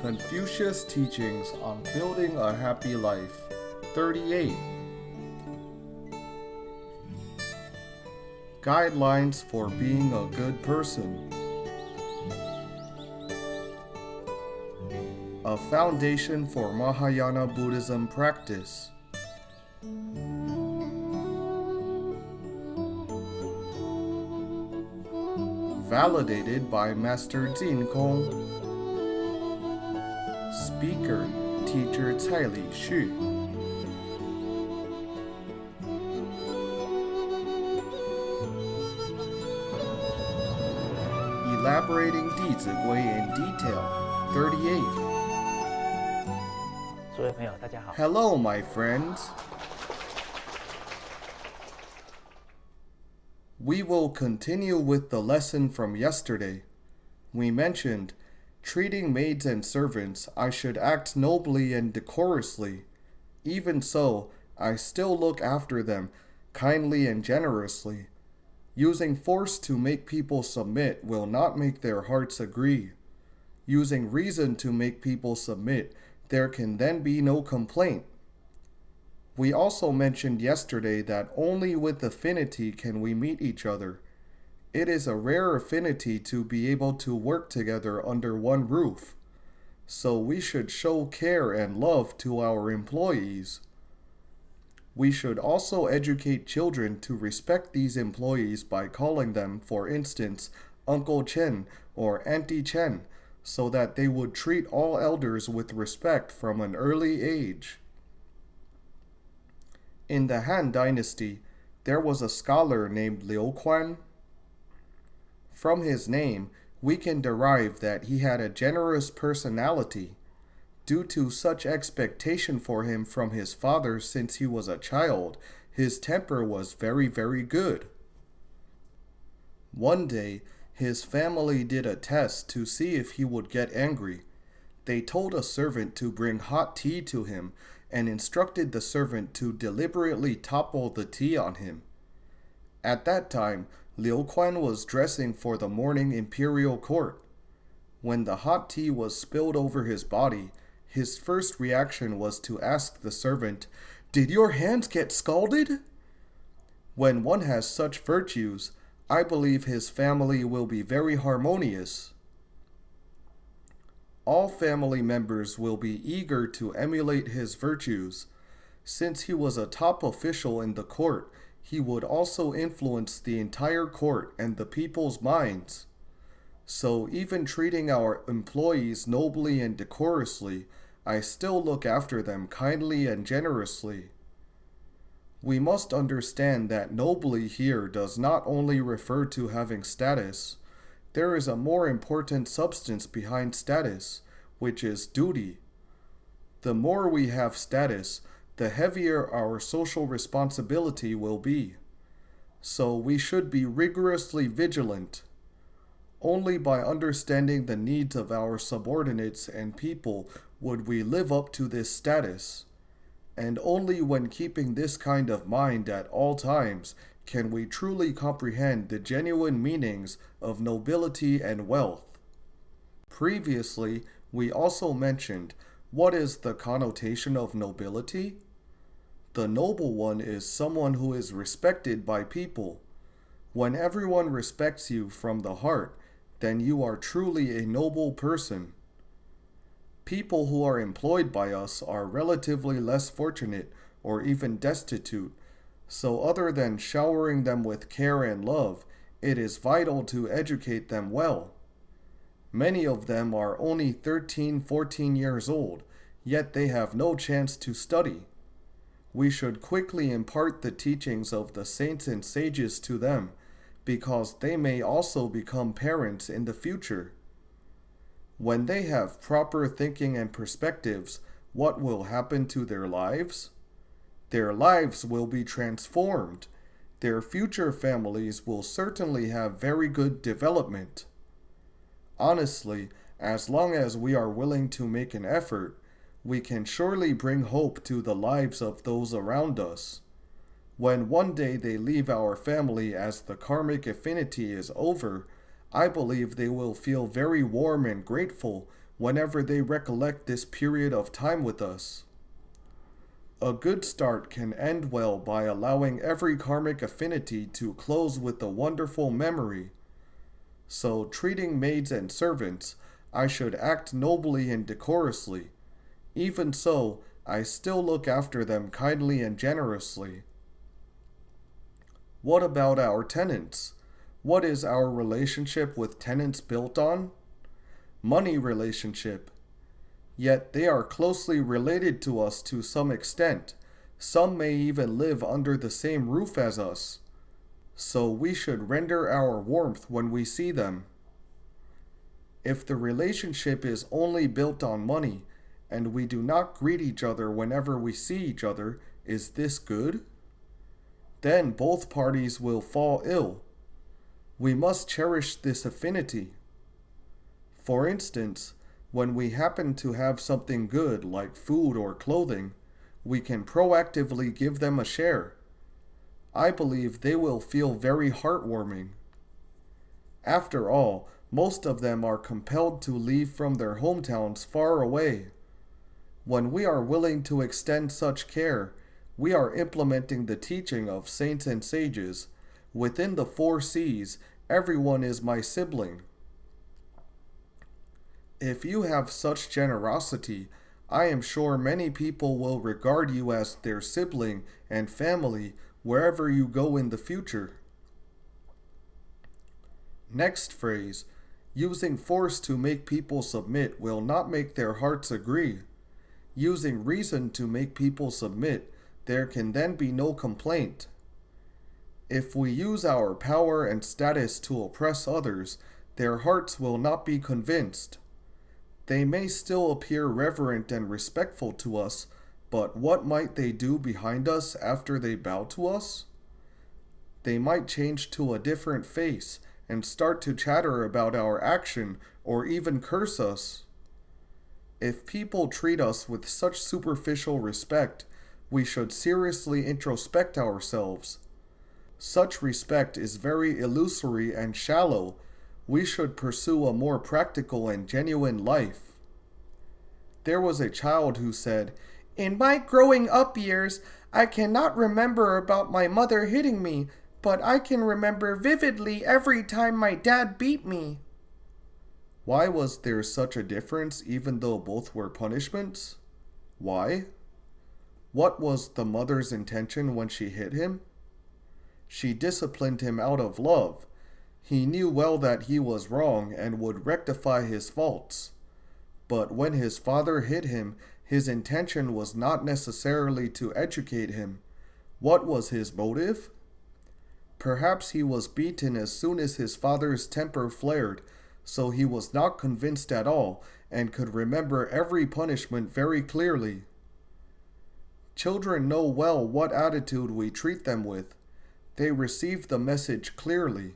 Confucius Teachings on Building a Happy Life, 38. Guidelines for being a good person. A foundation for Mahayana Buddhism practice. Validated by Master Jin-kong. Speaker, Teacher Tsai Lixu. Elaborating Dizigui in detail, 38. 所有朋友，大家好。 Hello, my friends. We will continue with the lesson from yesterday. We mentioned, treating maids and servants, I should act nobly and decorously. Even so, I still look after them, kindly and generously. Using force to make people submit will not make their hearts agree. Using reason to make people submit, there can then be no complaint. We also mentioned yesterday that only with affinity can we meet each other. It is a rare affinity to be able to work together under one roof. So we should show care and love to our employees. We should also educate children to respect these employees by calling them, for instance, Uncle Chen or Auntie Chen, so that they would treat all elders with respect from an early age. In the Han Dynasty, there was a scholar named Liu Quan. From his name, we can derive that he had a generous personality. Due to such expectation for him from his father since he was a child, his temper was very, very good. One day, his family did a test to see if he would get angry. They told a servant to bring hot tea to him and instructed the servant to deliberately topple the tea on him. At that time, Liu Quan was dressing for the morning imperial court. When the hot tea was spilled over his body, his first reaction was to ask the servant, "Did your hands get scalded?" When one has such virtues, I believe his family will be very harmonious. All family members will be eager to emulate his virtues. Since he was a top official in the court, he would also influence the entire court and the people's minds. So even treating our employees nobly and decorously, I still look after them kindly and generously. We must understand that nobly here does not only refer to having status. There is a more important substance behind status, which is duty. The more we have status, the heavier our social responsibility will be. So we should be rigorously vigilant. Only by understanding the needs of our subordinates and people would we live up to this status. And only when keeping this kind of mind at all times can we truly comprehend the genuine meanings of nobility and wealth. Previously, we also mentioned, what is the connotation of nobility? The noble one is someone who is respected by people. When everyone respects you from the heart, then you are truly a noble person. People who are employed by us are relatively less fortunate or even destitute, so other than showering them with care and love, it is vital to educate them well. Many of them are only 13, 14 years old, yet they have no chance to study. We should quickly impart the teachings of the saints and sages to them, because they may also become parents in the future. When they have proper thinking and perspectives, what will happen to their lives? Their lives will be transformed. Their future families will certainly have very good development. Honestly, as long as we are willing to make an effort, we can surely bring hope to the lives of those around us. When one day they leave our family as the karmic affinity is over, I believe they will feel very warm and grateful whenever they recollect this period of time with us. A good start can end well by allowing every karmic affinity to close with a wonderful memory. So, treating maids and servants, I should act nobly and decorously. Even so, I still look after them kindly and generously. What about our tenants? What is our relationship with tenants built on? Money relationship. Yet they are closely related to us to some extent. Some may even live under the same roof as us. So we should render our warmth when we see them. If the relationship is only built on money, and we do not greet each other whenever we see each other, is this good? Then both parties will fall ill. We must cherish this affinity. For instance, when we happen to have something good like food or clothing, we can proactively give them a share. I believe they will feel very heartwarming. After all, most of them are compelled to leave from their hometowns far away. When we are willing to extend such care, we are implementing the teaching of saints and sages. Within the 4 C's, everyone is my sibling. If you have such generosity, I am sure many people will regard you as their sibling and family wherever you go in the future. Next phrase, using force to make people submit will not make their hearts agree. Using reason to make people submit, there can then be no complaint. If we use our power and status to oppress others, their hearts will not be convinced. They may still appear reverent and respectful to us, but what might they do behind us after they bow to us? They might change to a different face and start to chatter about our action or even curse us. If people treat us with such superficial respect, we should seriously introspect ourselves. Such respect is very illusory and shallow. We should pursue a more practical and genuine life. There was a child who said, "In my growing up years, I cannot remember about my mother hitting me, but I can remember vividly every time my dad beat me." Why was there such a difference even though both were punishments? Why? What was the mother's intention when she hit him? She disciplined him out of love. He knew well that he was wrong and would rectify his faults. But when his father hit him, his intention was not necessarily to educate him. What was his motive? Perhaps he was beaten as soon as his father's temper flared, so he was not convinced at all and could remember every punishment very clearly. Children know well what attitude we treat them with. They receive the message clearly.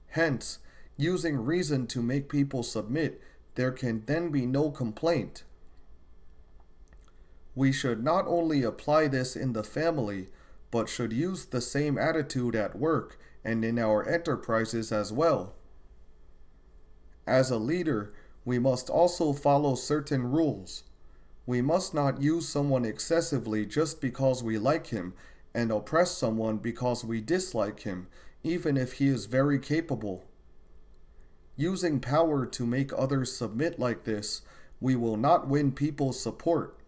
Hence, using reason to make people submit, there can then be no complaint. We should not only apply this in the family, but should use the same attitude at work and in our enterprises as well. As a leader, we must also follow certain rules. We must not use someone excessively just because we like him, and oppress someone because we dislike him, even if he is very capable. Using power to make others submit like this, we will not win people's support.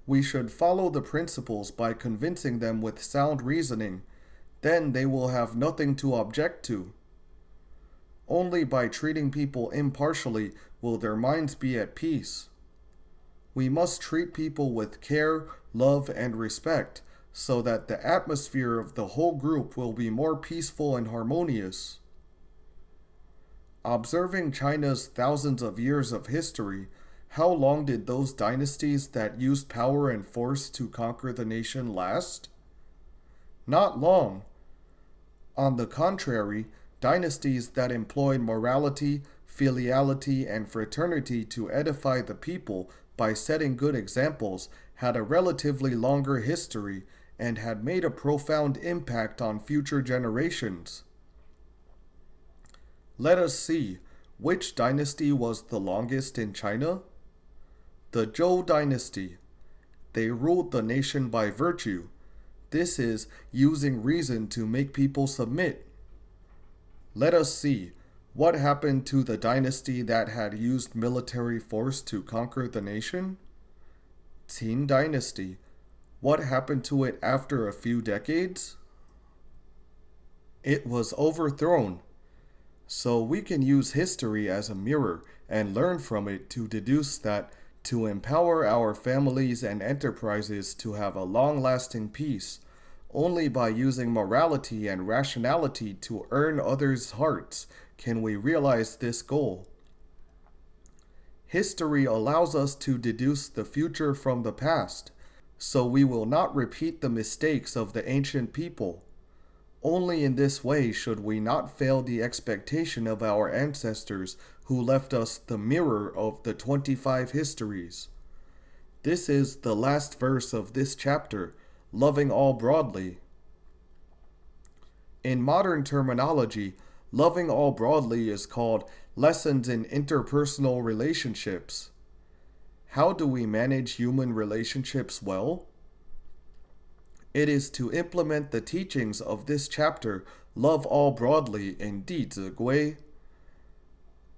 We should follow the principles by convincing them with sound reasoning. Then they will have nothing to object to. Only by treating people impartially will their minds be at peace. We must treat people with care, love, and respect, so that the atmosphere of the whole group will be more peaceful and harmonious. Observing China's thousands of years of history, how long did those dynasties that used power and force to conquer the nation last? Not long. On the contrary, dynasties that employed morality, filiality, and fraternity to edify the people by setting good examples had a relatively longer history and had made a profound impact on future generations. Let us see, Which dynasty was the longest in China? The Zhou dynasty. They ruled the nation by virtue. This is using reason to make people submit. Let us see. What happened to the dynasty that had used military force to conquer the nation? Qin dynasty. What happened to it after a few decades? It was overthrown. So we can use history as a mirror and learn from it to deduce that to empower our families and enterprises to have a long-lasting peace, only by using morality and rationality to earn others' hearts can we realize this goal. History allows us to deduce the future from the past, so we will not repeat the mistakes of the ancient people. Only in this way should we not fail the expectation of our ancestors who left us the mirror of the 25 histories. This is the last verse of this chapter, loving all broadly. In modern terminology, loving all broadly is called lessons in interpersonal relationships. How do we manage human relationships well? It is to implement the teachings of this chapter, love all broadly, in Dizigui.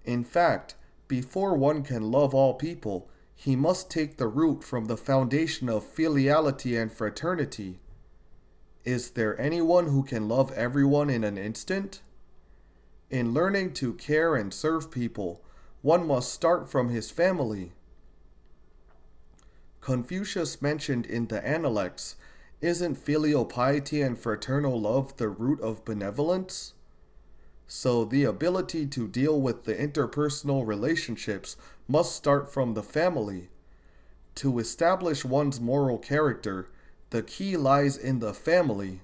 In fact, before one can love all people, he must take the root from the foundation of filiality and fraternity. Is there anyone who can love everyone in an instant? In learning to care and serve people, one must start from his family. Confucius mentioned in the Analects, isn't filial piety and fraternal love the root of benevolence? So the ability to deal with the interpersonal relationships must start from the family. To establish one's moral character, the key lies in the family.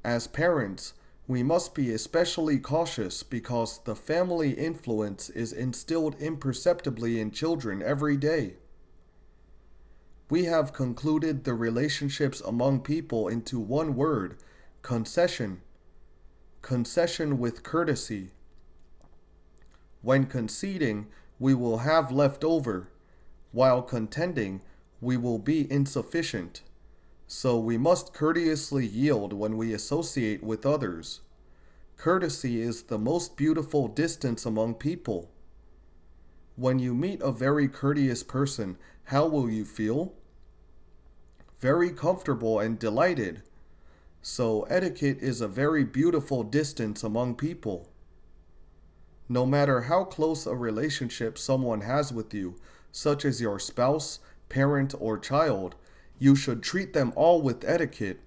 As parents, we must be especially cautious because the family influence is instilled imperceptibly in children every day. We have concluded the relationships among people into one word, concession. Concession with courtesy. When conceding, we will have left over. While contending, we will be insufficient. So we must courteously yield when we associate with others. Courtesy is the most beautiful distance among people. When you meet a very courteous person, how will you feel? Very comfortable and delighted. So etiquette is a very beautiful distance among people. No matter how close a relationship someone has with you, such as your spouse, parent, or child, you should treat them all with etiquette.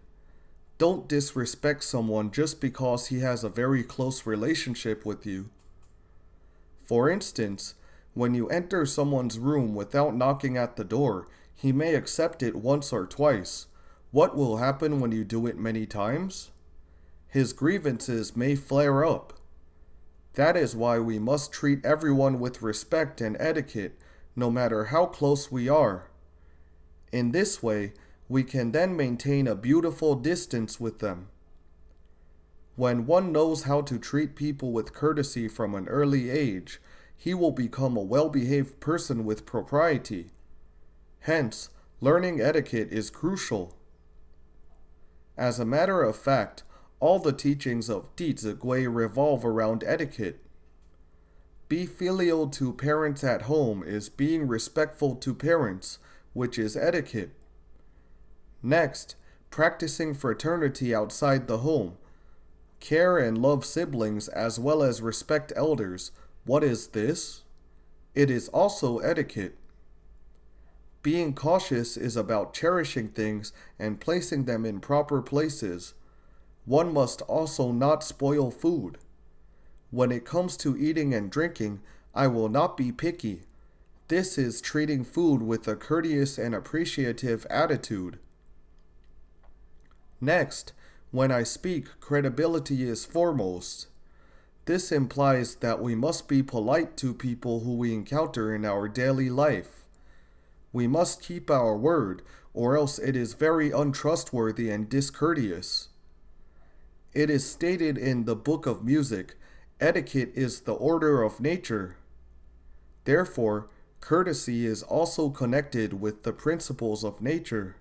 Don't disrespect someone just because he has a very close relationship with you. For instance, when you enter someone's room without knocking at the door, he may accept it once or twice. What will happen when you do it many times? His grievances may flare up. That is why we must treat everyone with respect and etiquette, no matter how close we are. In this way, we can then maintain a beautiful distance with them. When one knows how to treat people with courtesy from an early age, he will become a well-behaved person with propriety. Hence, learning etiquette is crucial. As a matter of fact, all the teachings of Dizigui revolve around etiquette. Be filial to parents at home is being respectful to parents, which is etiquette. Next, practicing fraternity outside the home. Care and love siblings as well as respect elders. What is this? It is also etiquette. Being cautious is about cherishing things and placing them in proper places. One must also not spoil food. When it comes to eating and drinking, I will not be picky. This is treating food with a courteous and appreciative attitude. Next, when I speak, credibility is foremost. This implies that we must be polite to people who we encounter in our daily life. We must keep our word, or else it is very untrustworthy and discourteous. It is stated in the Book of Music, Etiquette is the order of nature. Therefore, courtesy is also connected with the principles of nature.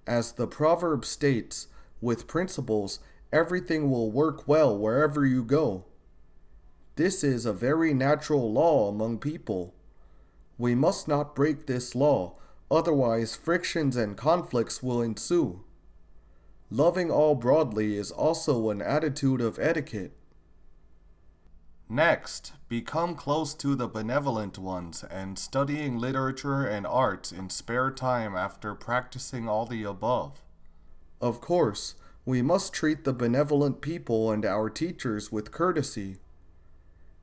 As the proverb states, with principles, everything will work well wherever you go. This is a very natural law among people. We must not break this law, otherwise frictions and conflicts will ensue. Loving all broadly is also an attitude of etiquette. Next, become close to the benevolent ones and studying literature and arts in spare time after practicing all the above. Of course, we must treat the benevolent people and our teachers with courtesy.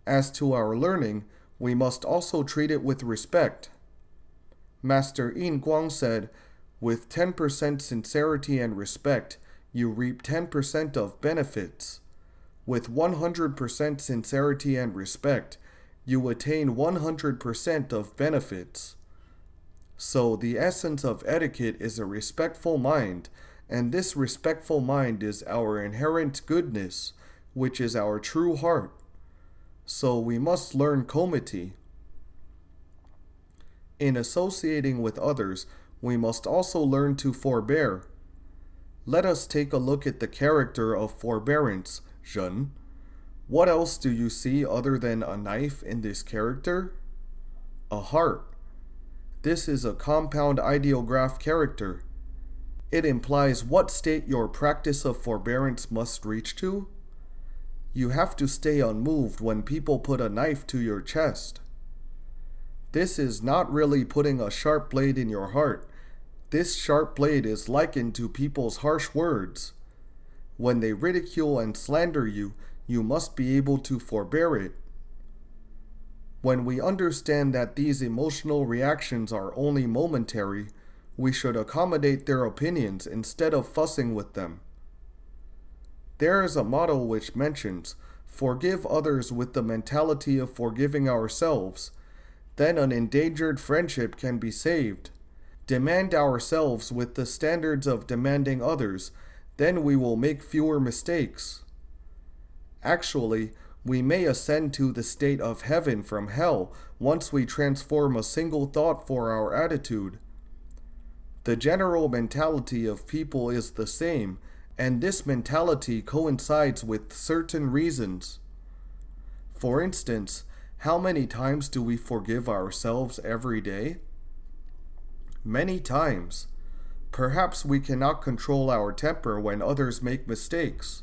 As to our learning, we must also treat it with respect. Master Yin Guang said, "With 10% sincerity and respect, you reap 10% of benefits. With 100% sincerity and respect, you attain 100% of benefits." So the essence of etiquette is a respectful mind, and this respectful mind is our inherent goodness, which is our true heart. So we must learn comity. In associating with others, we must also learn to forbear. Let us take a look at the character of forbearance, Zhen. What else do you see other than a knife in this character? A heart. This is a compound ideograph character. It implies what state your practice of forbearance must reach to. You have to stay unmoved when people put a knife to your chest. This is not really putting a sharp blade in your heart. This sharp blade is likened to people's harsh words. When they ridicule and slander you, you must be able to forbear it. When we understand that these emotional reactions are only momentary, we should accommodate their opinions instead of fussing with them. There is a motto which mentions, "Forgive others with the mentality of forgiving ourselves. Then an endangered friendship can be saved. Demand ourselves with the standards of demanding others, then we will make fewer mistakes." Actually, we may ascend to the state of heaven from hell once we transform a single thought for our attitude. The general mentality of people is the same, and this mentality coincides with certain reasons. For instance, how many times do we forgive ourselves every day? Many times. Perhaps we cannot control our temper when others make mistakes.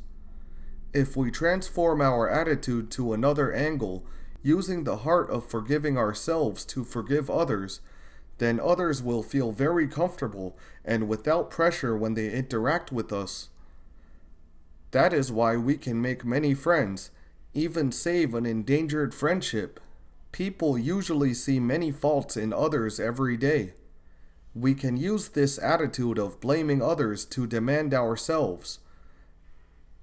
If we transform our attitude to another angle, using the heart of forgiving ourselves to forgive others, then others will feel very comfortable and without pressure when they interact with us. That is why we can make many friends, even save an endangered friendship. People usually see many faults in others every day. We can use this attitude of blaming others to demand ourselves.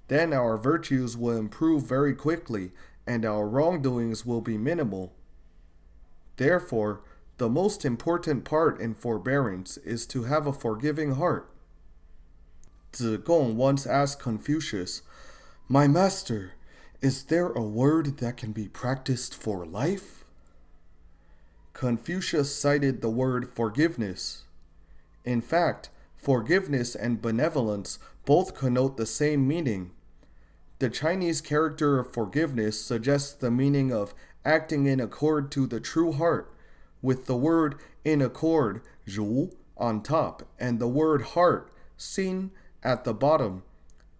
Then our virtues will improve very quickly and our wrongdoings will be minimal. Therefore, the most important part in forbearance is to have a forgiving heart. Zigong once asked Confucius, "My master, is there a word that can be practiced for life?" Confucius cited the word forgiveness. In fact, forgiveness and benevolence both connote the same meaning. The Chinese character of forgiveness suggests the meaning of acting in accord to the true heart, with the word in accord, 如, on top, and the word heart, 心, at the bottom.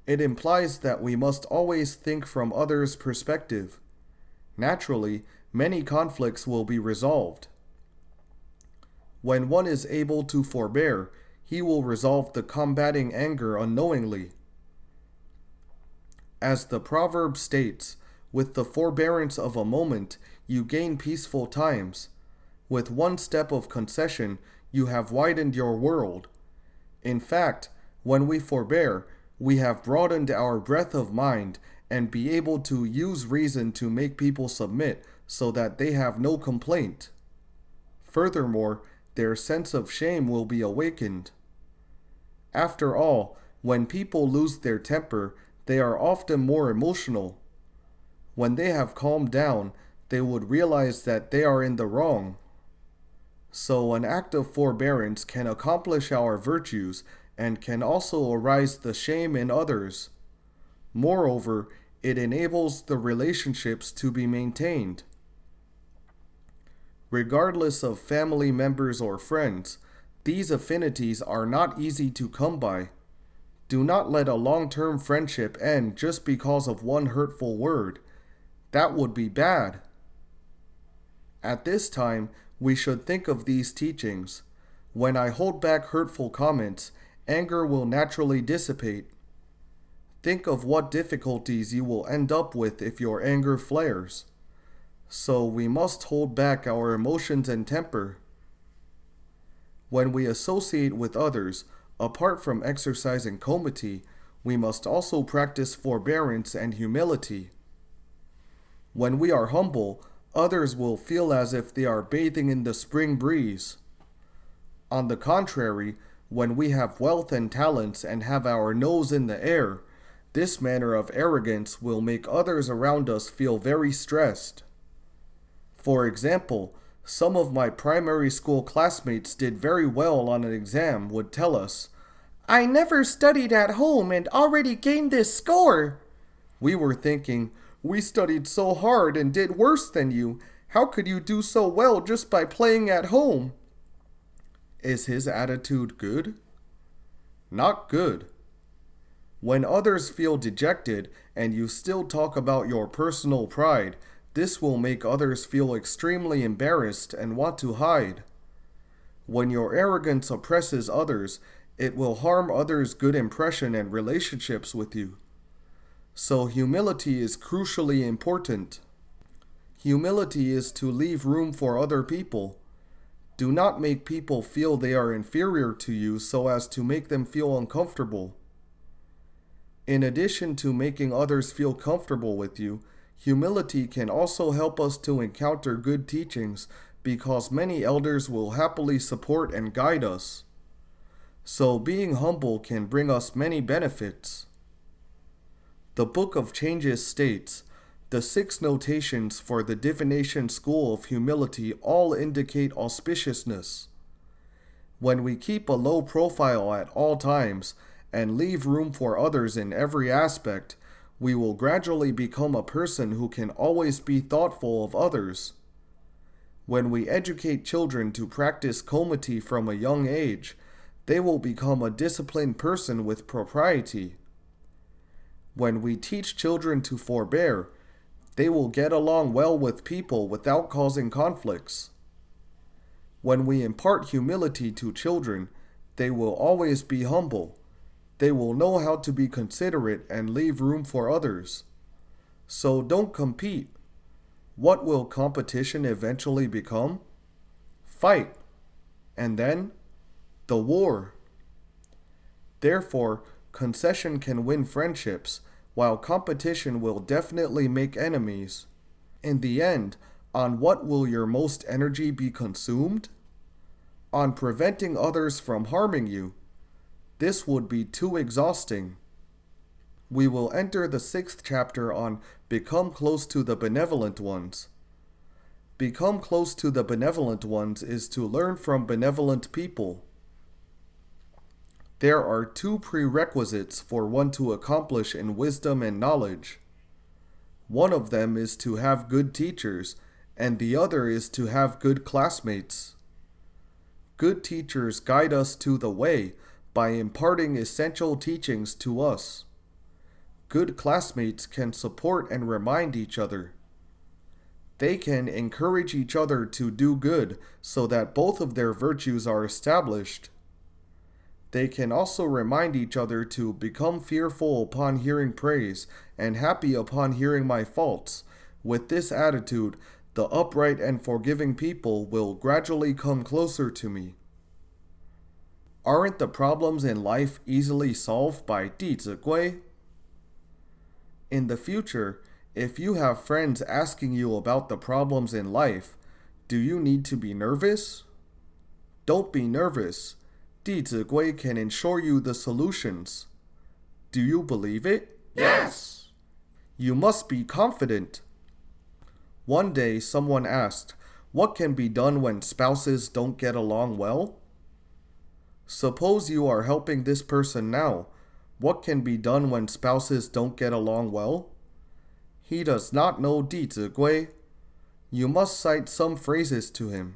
It implies that we must always think from others' perspective. Naturally, many conflicts will be resolved. When one is able to forbear, he will resolve the combating anger unknowingly. As the proverb states, with the forbearance of a moment, you gain peaceful times. With one step of concession, you have widened your world. In fact, when we forbear, we have broadened our breadth of mind and be able to use reason to make people submit so that they have no complaint. Furthermore, their sense of shame will be awakened. After all, when people lose their temper, they are often more emotional. When they have calmed down, they would realize that they are in the wrong. So an act of forbearance can accomplish our virtues and can also arise the shame in others. Moreover, it enables the relationships to be maintained. Regardless of family members or friends, these affinities are not easy to come by. Do not let a long-term friendship end just because of one hurtful word. That would be bad. At this time, we should think of these teachings. When I hold back hurtful comments, anger will naturally dissipate. Think of what difficulties you will end up with if your anger flares. So we must hold back our emotions and temper. When we associate with others, apart from exercising comity, we must also practice forbearance and humility. When we are humble, others will feel as if they are bathing in the spring breeze. On the contrary, when we have wealth and talents and have our nose in the air, this manner of arrogance will make others around us feel very stressed. For example, some of my primary school classmates did very well on an exam would tell us, "I never studied at home and already gained this score." We were thinking, "We studied so hard and did worse than you. How could you do so well just by playing at home?" Is his attitude good? Not good. When others feel dejected and you still talk about your personal pride, this will make others feel extremely embarrassed and want to hide. When your arrogance oppresses others, it will harm others' good impression and relationships with you. So humility is crucially important. Humility is to leave room for other people. Do not make people feel they are inferior to you so as to make them feel uncomfortable. In addition to making others feel comfortable with you, humility can also help us to encounter good teachings because many elders will happily support and guide us. So being humble can bring us many benefits. The Book of Changes states, "The 6 notations for the divination school of humility all indicate auspiciousness." When we keep a low profile at all times and leave room for others in every aspect, we will gradually become a person who can always be thoughtful of others. When we educate children to practice comity from a young age, they will become a disciplined person with propriety. When we teach children to forbear, they will get along well with people without causing conflicts. When we impart humility to children, they will always be humble. They will know how to be considerate and leave room for others. So don't compete. What will competition eventually become? Fight. And then, the war. Therefore, concession can win friendships, while competition will definitely make enemies. In the end, on what will your most energy be consumed? On preventing others from harming you. This would be too exhausting. We will enter the 6th chapter on Become Close to the Benevolent Ones. Become close to the benevolent ones is to learn from benevolent people. There are 2 prerequisites for one to accomplish in wisdom and knowledge. One of them is to have good teachers, and the other is to have good classmates. Good teachers guide us to the way by imparting essential teachings to us. Good classmates can support and remind each other. They can encourage each other to do good so that both of their virtues are established. They can also remind each other to become fearful upon hearing praise and happy upon hearing my faults. With this attitude, the upright and forgiving people will gradually come closer to me. Aren't the problems in life easily solved by Dizigui? In the future, if you have friends asking you about the problems in life, do you need to be nervous? Don't be nervous. Dizigui can ensure you the solutions. Do you believe it? Yes! You must be confident. One day, someone asked, "What can be done when spouses don't get along well?" Suppose you are helping this person now. What can be done when spouses don't get along well? He does not know Dizigui. You must cite some phrases to him.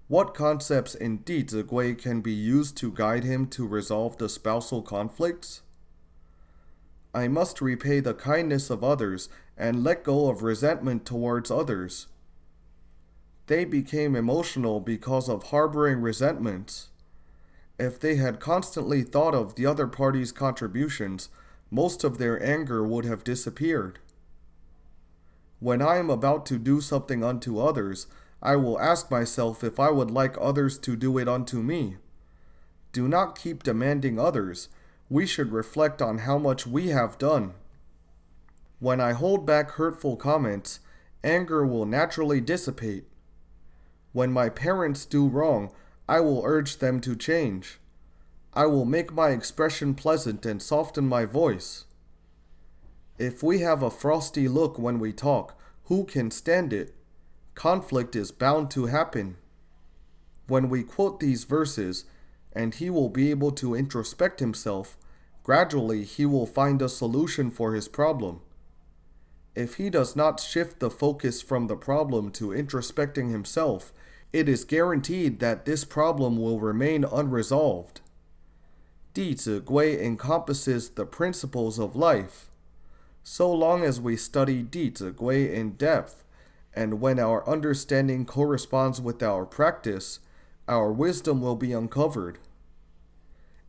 What concepts in Dizigui can be used to guide him to resolve the spousal conflicts? I must repay the kindness of others and let go of resentment towards others. They became emotional because of harboring resentments. If they had constantly thought of the other party's contributions, most of their anger would have disappeared. When I am about to do something unto others, I will ask myself if I would like others to do it unto me. Do not keep demanding others. We should reflect on how much we have done. When I hold back hurtful comments, anger will naturally dissipate. When my parents do wrong, I will urge them to change. I will make my expression pleasant and soften my voice. If we have a frosty look when we talk, who can stand it? Conflict is bound to happen. When we quote these verses, and he will be able to introspect himself, gradually he will find a solution for his problem. If he does not shift the focus from the problem to introspecting himself, it is guaranteed that this problem will remain unresolved. Dizigui encompasses the principles of life. So long as we study Dizigui in depth, and when our understanding corresponds with our practice, our wisdom will be uncovered.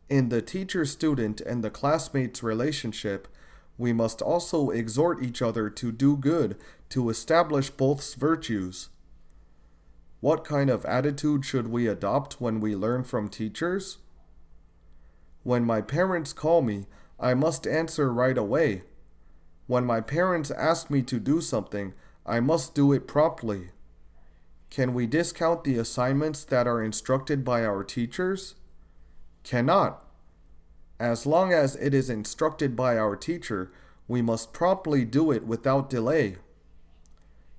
In the teacher-student and the classmates relationship, we must also exhort each other to do good, to establish both's virtues. What kind of attitude should we adopt when we learn from teachers? When my parents call me, I must answer right away. When my parents ask me to do something, I must do it promptly. Can we discount the assignments that are instructed by our teachers? Cannot. As long as it is instructed by our teacher, we must promptly do it without delay.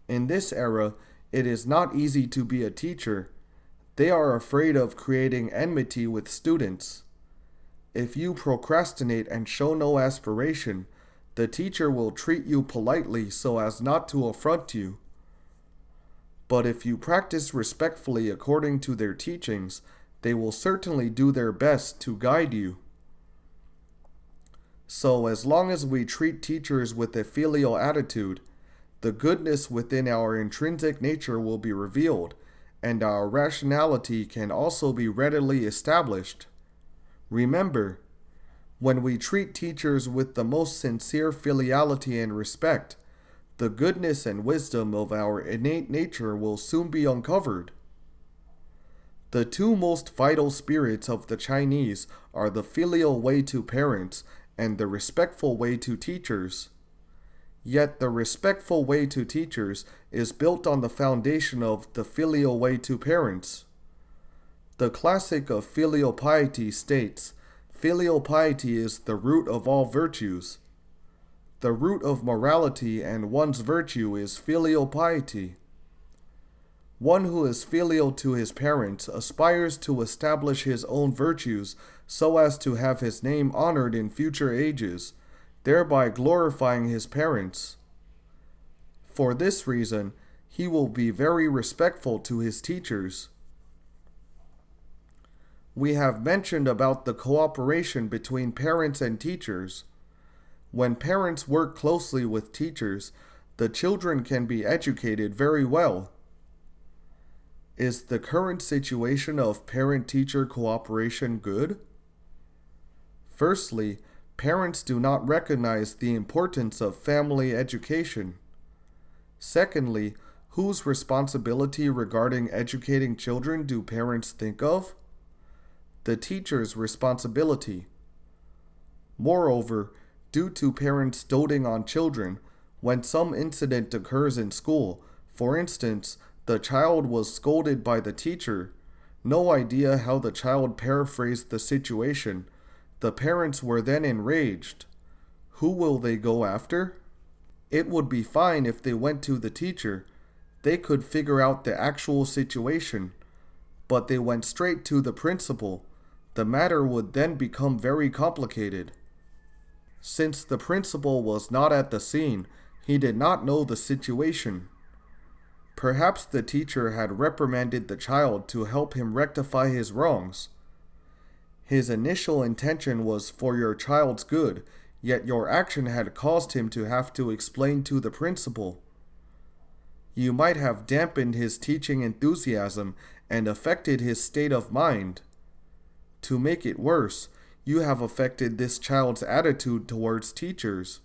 In this era, it is not easy to be a teacher. They are afraid of creating enmity with students. If you procrastinate and show no aspiration, the teacher will treat you politely so as not to affront you. But if you practice respectfully according to their teachings, they will certainly do their best to guide you. So as long as we treat teachers with a filial attitude, the goodness within our intrinsic nature will be revealed, and our rationality can also be readily established. Remember, when we treat teachers with the most sincere filiality and respect, the goodness and wisdom of our innate nature will soon be uncovered. The two most vital spirits of the Chinese are the filial way to parents and the respectful way to teachers. Yet the respectful way to teachers is built on the foundation of the filial way to parents. The classic of filial piety states, "Filial piety is the root of all virtues." The root of morality and one's virtue is filial piety. One who is filial to his parents aspires to establish his own virtues so as to have his name honored in future ages, thereby glorifying his parents. For this reason, he will be very respectful to his teachers. We have mentioned about the cooperation between parents and teachers. When parents work closely with teachers, the children can be educated very well. Is the current situation of parent-teacher cooperation good? Firstly, parents do not recognize the importance of family education. Secondly, whose responsibility regarding educating children do parents think of? The teacher's responsibility. Moreover, due to parents doting on children, when some incident occurs in school, for instance, the child was scolded by the teacher, no idea how the child paraphrased the situation, the parents were then enraged. Who will they go after? It would be fine if they went to the teacher. They could figure out the actual situation. But they went straight to the principal. The matter would then become very complicated. Since the principal was not at the scene, he did not know the situation. Perhaps the teacher had reprimanded the child to help him rectify his wrongs. His initial intention was for your child's good, yet your action had caused him to have to explain to the principal. You might have dampened his teaching enthusiasm and affected his state of mind. To make it worse, you have affected this child's attitude towards teachers.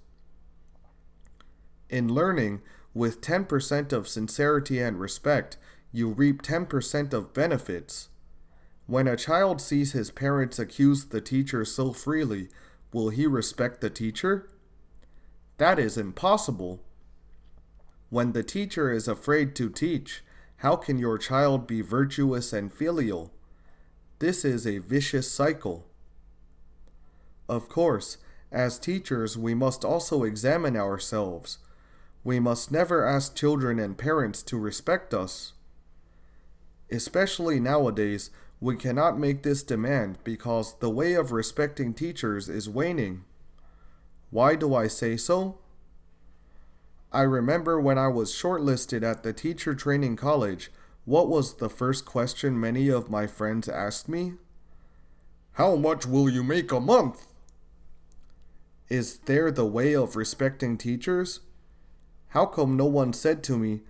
In learning, with 10% of sincerity and respect, you reap 10% of benefits. When a child sees his parents accuse the teacher so freely, will he respect the teacher? That is impossible. When the teacher is afraid to teach, how can your child be virtuous and filial? This is a vicious cycle. Of course, as teachers, we must also examine ourselves. We must never ask children and parents to respect us. Especially nowadays, we cannot make this demand because the way of respecting teachers is waning. Why do I say so? I remember when I was shortlisted at the teacher training college, what was the first question many of my friends asked me? How much will you make a month? Is there the way of respecting teachers? How come no one said to me,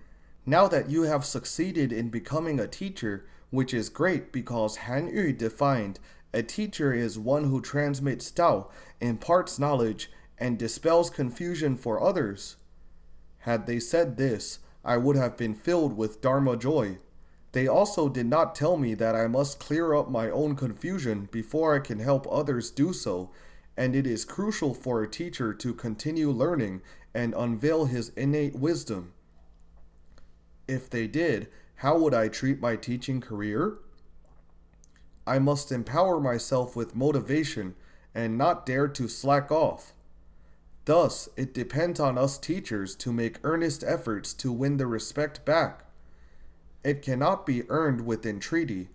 now that you have succeeded in becoming a teacher, which is great because Hanyu defined, a teacher is one who transmits Tao, imparts knowledge, and dispels confusion for others. Had they said this, I would have been filled with Dharma joy. They also did not tell me that I must clear up my own confusion before I can help others do so, and it is crucial for a teacher to continue learning and unveil his innate wisdom. If they did, how would I treat my teaching career? I must empower myself with motivation and not dare to slack off. Thus, it depends on us teachers to make earnest efforts to win the respect back. It cannot be earned with entreaty.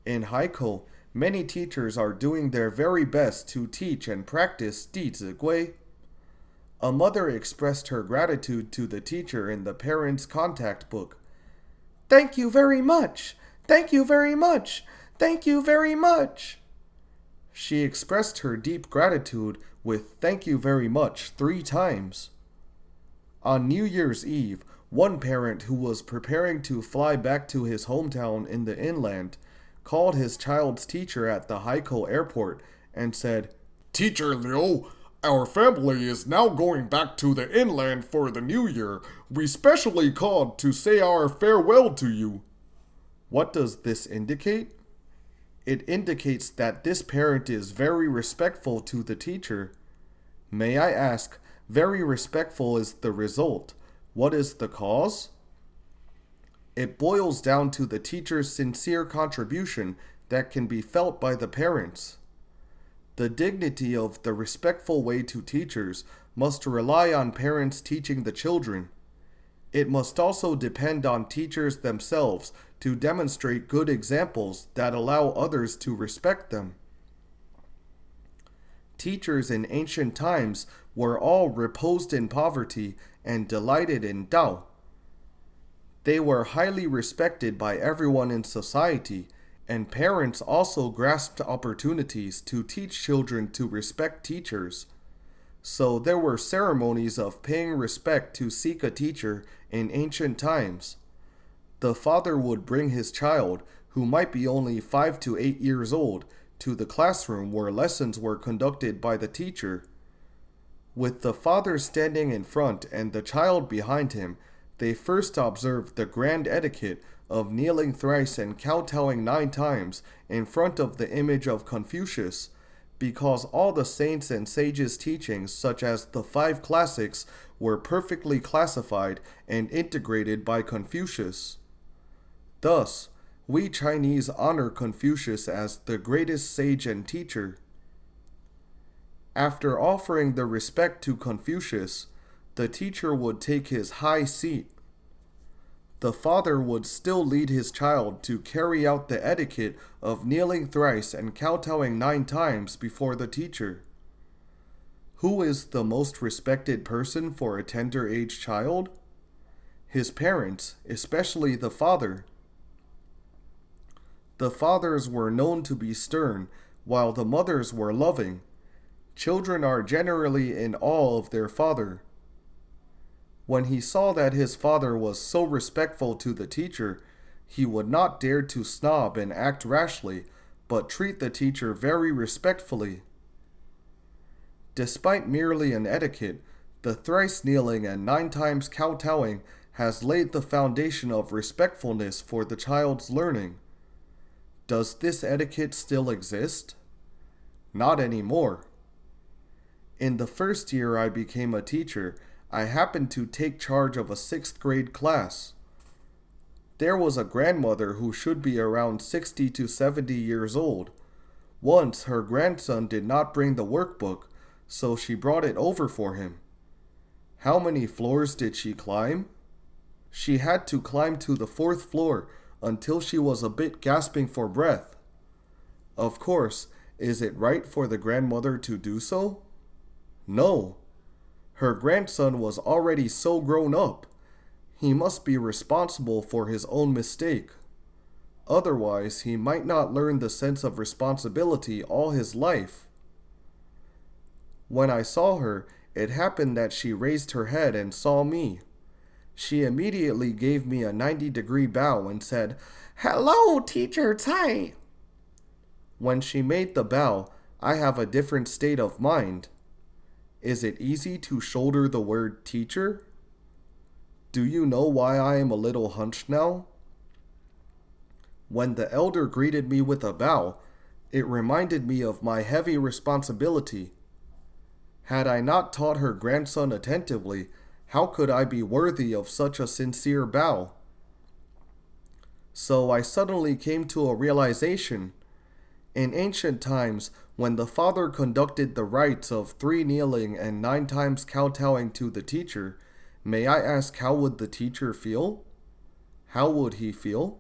In Haikou, many teachers are doing their very best to teach and practice Dizigui. A mother expressed her gratitude to the teacher in the parents' contact book. Thank you very much. Thank you very much. Thank you very much. She expressed her deep gratitude with thank you very much 3 times. On New Year's Eve, one parent who was preparing to fly back to his hometown in the inland called his child's teacher at the Haikou airport and said, Teacher Liu, our family is now going back to the inland for the new year. We specially called to say our farewell to you. What does this indicate? It indicates that this parent is very respectful to the teacher. May I ask, very respectful is the result. What is the cause? It boils down to the teacher's sincere contribution that can be felt by the parents. The dignity of the respectful way to teachers must rely on parents teaching the children. It must also depend on teachers themselves to demonstrate good examples that allow others to respect them. Teachers in ancient times were all reposed in poverty and delighted in Tao. They were highly respected by everyone in society, and parents also grasped opportunities to teach children to respect teachers. So there were ceremonies of paying respect to seek a teacher in ancient times. The father would bring his child, who might be only 5 to 8 years old, to the classroom where lessons were conducted by the teacher. With the father standing in front and the child behind him, they first observed the grand etiquette of kneeling thrice and kowtowing 9 times in front of the image of Confucius, because all the saints and sages' teachings, such as the 5 classics, were perfectly classified and integrated by Confucius. Thus, we Chinese honor Confucius as the greatest sage and teacher. After offering the respect to Confucius, The teacher would take his high seat. The father would still lead his child to carry out the etiquette of kneeling thrice and kowtowing 9 times before the teacher. Who is the most respected person for a tender-age child? His parents, especially the father. The fathers were known to be stern, while the mothers were loving. Children are generally in awe of their father. When he saw that his father was so respectful to the teacher, he would not dare to snob and act rashly, but treat the teacher very respectfully. Despite merely an etiquette, the thrice kneeling and 9 times kowtowing has laid the foundation of respectfulness for the child's learning. Does this etiquette still exist? Not anymore. In the first year I became a teacher, I happened to take charge of a 6th grade class. There was a grandmother who should be around 60 to 70 years old. Once her grandson did not bring the workbook, so she brought it over for him. How many floors did she climb? She had to climb to the 4th floor until she was a bit gasping for breath. Of course, is it right for the grandmother to do so? No. Her grandson was already so grown up. He must be responsible for his own mistake. Otherwise, he might not learn the sense of responsibility all his life. When I saw her, it happened that she raised her head and saw me. She immediately gave me a 90-degree bow and said, "Hello, Teacher Tsai." When she made the bow, I have a different state of mind. Is it easy to shoulder the word teacher? Do you know why I am a little hunched now? When the elder greeted me with a bow, it reminded me of my heavy responsibility. Had I not taught her grandson attentively, how could I be worthy of such a sincere bow? So I suddenly came to a realization. In ancient times, when the father conducted the rites of 3 kneeling and 9 times kowtowing to the teacher, may I ask, how would the teacher feel? How would he feel?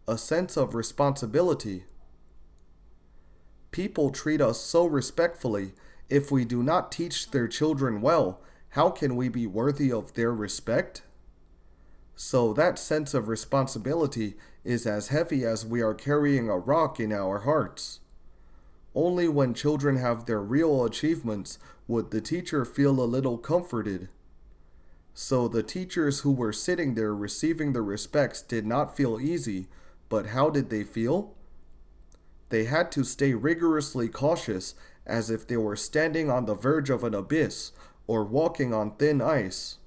A sense of responsibility. People treat us so respectfully. If we do not teach their children well, how can we be worthy of their respect? So that sense of responsibility is as heavy as we are carrying a rock in our hearts. Only when children have their real achievements would the teacher feel a little comforted. So the teachers who were sitting there receiving the respects did not feel easy, but how did they feel? They had to stay rigorously cautious, as if they were standing on the verge of an abyss or walking on thin ice.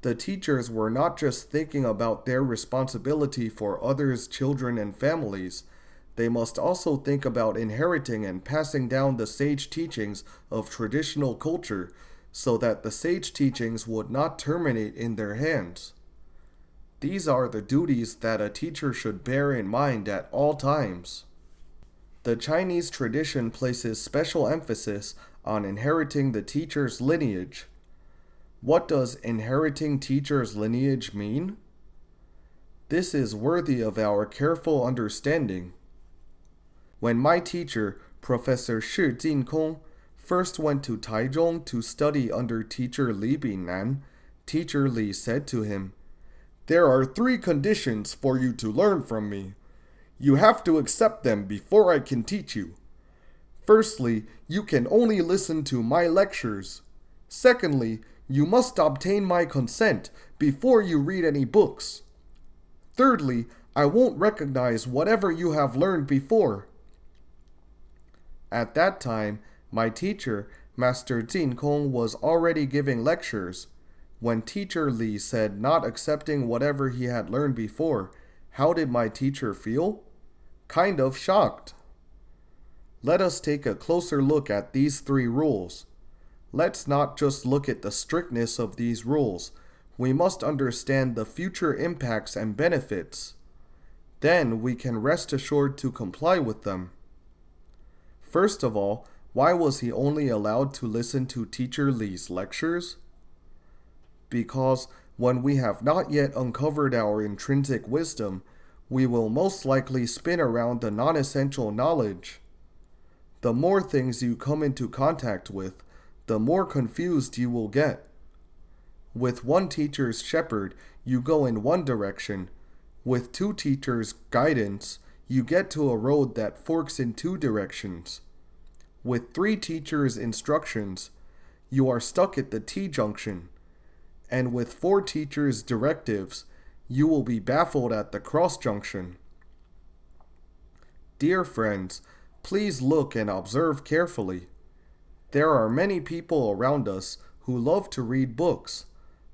The teachers were not just thinking about their responsibility for others' children and families. They must also think about inheriting and passing down the sage teachings of traditional culture so that the sage teachings would not terminate in their hands. These are the duties that a teacher should bear in mind at all times. The Chinese tradition places special emphasis on inheriting the teacher's lineage. What does inheriting teacher's lineage mean? This is worthy of our careful understanding. When my teacher, Professor Shi Jinkong, first went to Taichung to study under teacher Li Binnan, teacher Li said to him, "There are 3 conditions for you to learn from me. You have to accept them before I can teach you. Firstly, you can only listen to my lectures. Secondly, you must obtain my consent before you read any books. Thirdly, I won't recognize whatever you have learned before." At that time, my teacher, Master Jin Kong, was already giving lectures. When teacher Li said not accepting whatever he had learned before, how did my teacher feel? Kind of shocked. Let us take a closer look at these 3 rules. Let's not just look at the strictness of these rules. We must understand the future impacts and benefits. Then we can rest assured to comply with them. First of all, Why was he only allowed to listen to Teacher Li's lectures? Because when we have not yet uncovered our intrinsic wisdom, we will most likely spin around the non-essential knowledge. The more things you come into contact with, the more confused you will get. With one teacher's shepherd, you go in one direction. With two teachers' guidance, you get to a road that forks in two directions. With three teachers' instructions, you are stuck at the T-junction. And with four teachers' directives, you will be baffled at the cross-junction. Dear friends, please look and observe carefully. There are many people around us who love to read books,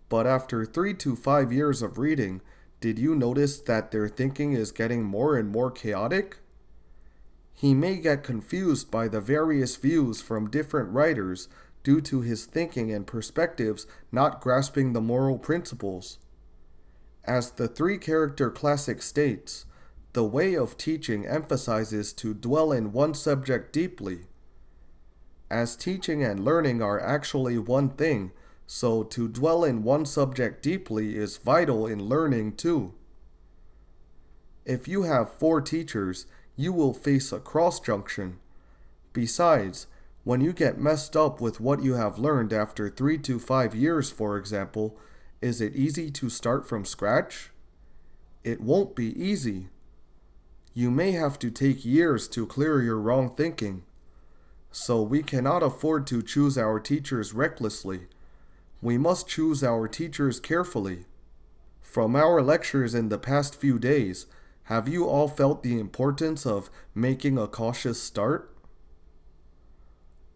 but after 3 to 5 years of reading, did you notice that their thinking is getting more and more chaotic? He may get confused by the various views from different writers due to his thinking and perspectives not grasping the moral principles. As the three-character classic states, the way of teaching emphasizes to dwell in one subject deeply. As teaching and learning are actually one thing, so to dwell in one subject deeply is vital in learning too. If you have 4 teachers, you will face a cross-junction. Besides, when you get messed up with what you have learned after 3 to 5 years, for example, is it easy to start from scratch? It won't be easy. You may have to take years to clear your wrong thinking. So we cannot afford to choose our teachers recklessly. We must choose our teachers carefully. From our lectures in the past few days, have you all felt the importance of making a cautious start?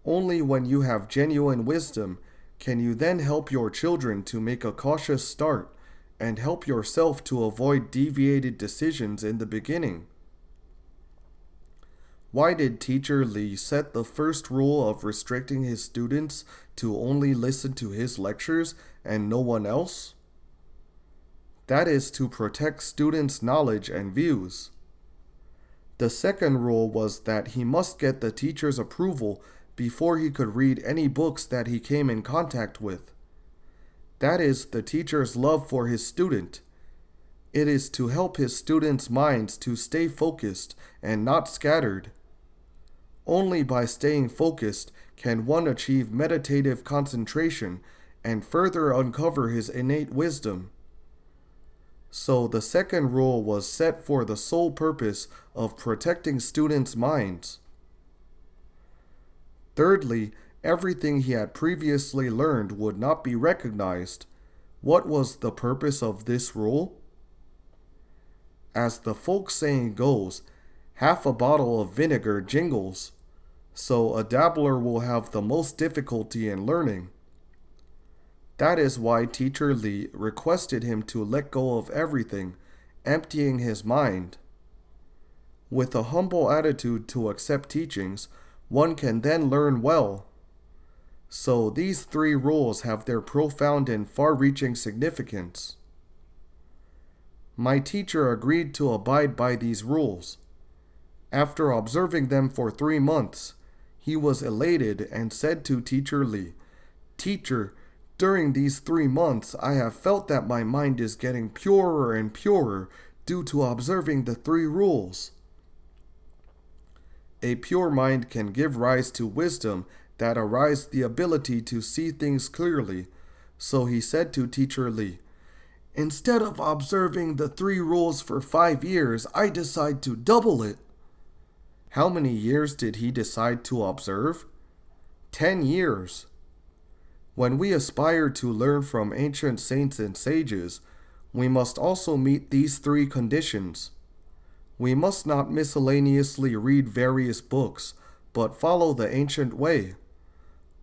Only when you have genuine wisdom can you then help your children to make a cautious start and help yourself to avoid deviated decisions in the beginning. Why did Teacher Li set the first rule of restricting his students to only listen to his lectures and no one else? That is to protect students' knowledge and views. The second rule was that he must get the teacher's approval before he could read any books that he came in contact with. That is the teacher's love for his student. It is to help his students' minds to stay focused and not scattered. Only by staying focused can one achieve meditative concentration and further uncover his innate wisdom. So the second rule was set for the sole purpose of protecting students' minds. Thirdly, everything he had previously learned would not be recognized. What was the purpose of this rule? As the folk saying goes, half a bottle of vinegar jingles, so a dabbler will have the most difficulty in learning. That is why Teacher Li requested him to let go of everything, emptying his mind. With a humble attitude to accept teachings, one can then learn well. So these 3 rules have their profound and far-reaching significance. My teacher agreed to abide by these rules. After observing them for 3 months, he was elated and said to Teacher Li, "Teacher, during these 3 months I have felt that my mind is getting purer and purer due to observing the 3 rules." A pure mind can give rise to wisdom that arise the ability to see things clearly. So he said to Teacher Li, "Instead of observing the 3 rules for 5 years, I decide to double it." How many years did he decide to observe? 10 years. When we aspire to learn from ancient saints and sages, we must also meet these 3 conditions. We must not miscellaneously read various books, but follow the ancient way.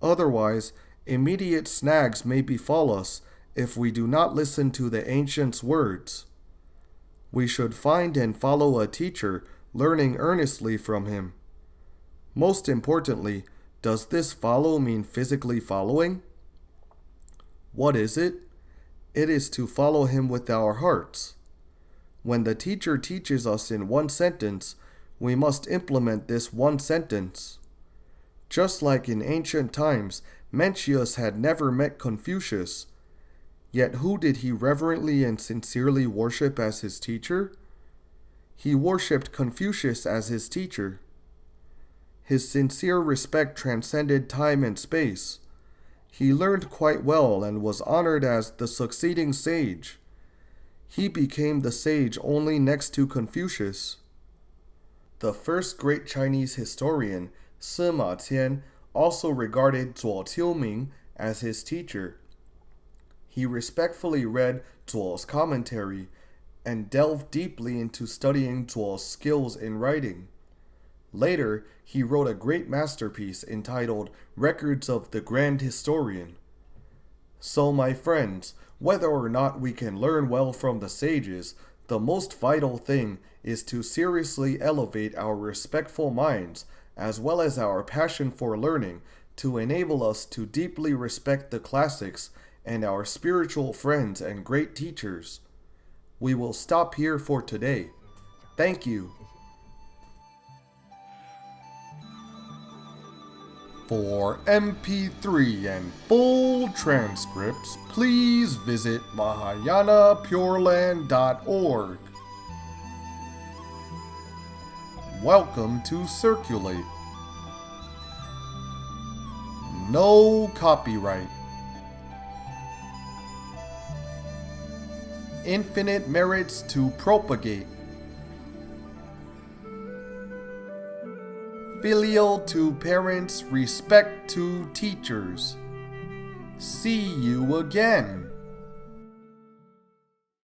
Otherwise, immediate snags may befall us if we do not listen to the ancients' words. We should find and follow a teacher, learning earnestly from him. Most importantly, does this follow mean physically following? What is it? It is to follow him with our hearts. When the teacher teaches us in one sentence, we must implement this one sentence. Just like in ancient times, Mencius had never met Confucius. Yet who did he reverently and sincerely worship as his teacher? He worshipped Confucius as his teacher. His sincere respect transcended time and space. He learned quite well and was honored as the succeeding sage. He became the sage only next to Confucius. The first great Chinese historian, Sima Qian, also regarded Zuo Qiuming as his teacher. He respectfully read Zuo's commentary and delved deeply into studying Zuo's skills in writing. Later, he wrote a great masterpiece entitled Records of the Grand Historian. So, my friends, whether or not we can learn well from the sages, the most vital thing is to seriously elevate our respectful minds, as well as our passion for learning, to enable us to deeply respect the classics and our spiritual friends and great teachers. We will stop here for today. Thank you. For MP3 and full transcripts, please visit mahayanapureland.org. Welcome to Circulate. No copyright. Infinite merits to propagate. Filial to parents, respect to teachers. See you again.